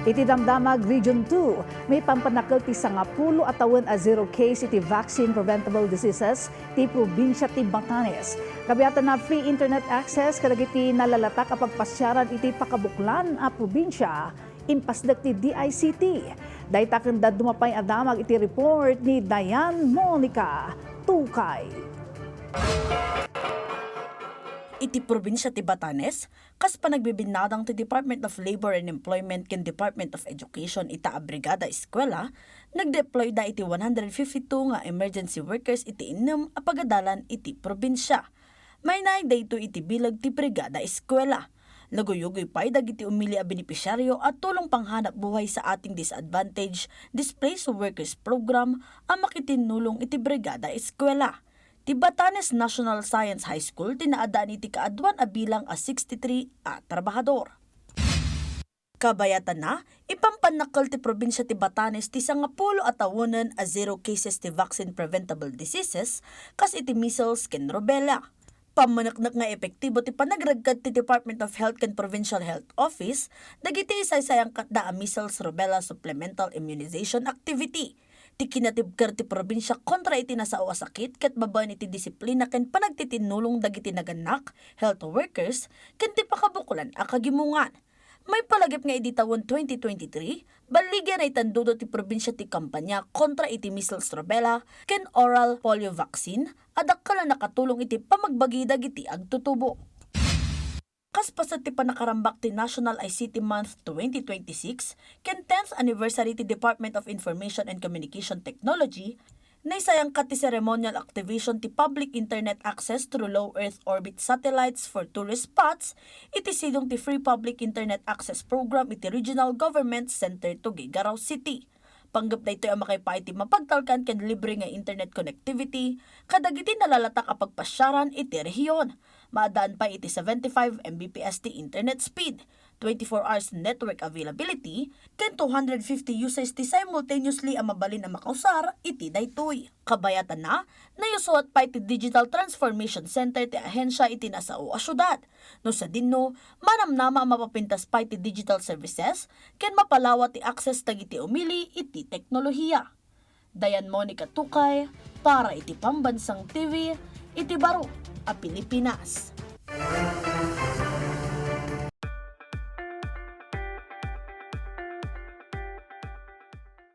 Iti Damdamag Region 2, may pampanakil ti 10 atawon a zero case iti vaccine preventable diseases ti probinsya ti Batanes. Kabiyatan na free internet access kadagiti nalalatak a pagpasyaran iti pakabuklan a probinsya impasdak ti DICT. Daytaken da dumapay a damag iti report ni Diane Monica Tukay. Iti probinsya ti Batanes, kas panagbibinadang ti Department of Labor and Employment ken Department of Education ita a brigada eskwela, nagdeploy da iti 152 nga emergency workers iti innem a pagadalan iti probinsya. May naidayto iti bilag ti brigada eskwela. Naguyugoy pay dagiti umili a benepisyaryo at tulong panghanap buhay sa ating disadvantage displaced workers program ang makitinulong iti brigada eskwela. Ti Batanes National Science High School tinaadaan iti kaadwan a bilang a 63 a trabahador. Kabayatan na, ipampanakal ti probinsya ti Batanes ti 10 atawonen a zero cases ti vaccine preventable diseases kas iti measles ken rubella. Pamanaknak nga epektibo ti panagragkad ti Department of Health ken Provincial Health Office dagiti isaysayang katda a measles rubella supplemental immunization activity. Ti kinatibker ti probinsya kontra iti nasao a sakit ket babaan iti disiplina ken panagtitinulong dagiti naganak, health workers, ken ti pakabukulan a kagimungan. May palagip nga iti taon 2023, baligyan ay tandudo ti probinsya ti kampanya kontra iti measles rubella ken oral polio vaccine adakala nakatulong iti pamagbagi dagiti agtutubo. Kaspasat ti panakarambak ti National ICT Month 2026 ken 10th anniversary ti Department of Information and Communication Technology, naisayang kat ti ceremonial activation ti public internet access through low Earth orbit satellites for tourist spots, iti sidong ti Free Public Internet Access Program iti Regional Government Center to Gigaraw City. Panggap na ito ang makipay ti mapagtalkan ken libre nga internet connectivity, kadagiti nalalatak a pagpasyaran iti rehiyon. Maadaan pa iti 75 Mbps ti internet speed, 24 hours network availability, ken 250 users ti simultaneously ang mabalin ang makausar iti daytoy. Kabayatan na, nayusuat pa iti Digital Transformation Center ti ahensya iti nasao a syudad. No sa dinno, manamnama ang mapapintas pa iti digital services, ken mapalawa ti access dagiti umili iti teknolohiya. Diane Monica Tukay, para iti Pambansang TV, iti Baro a Pilipinas.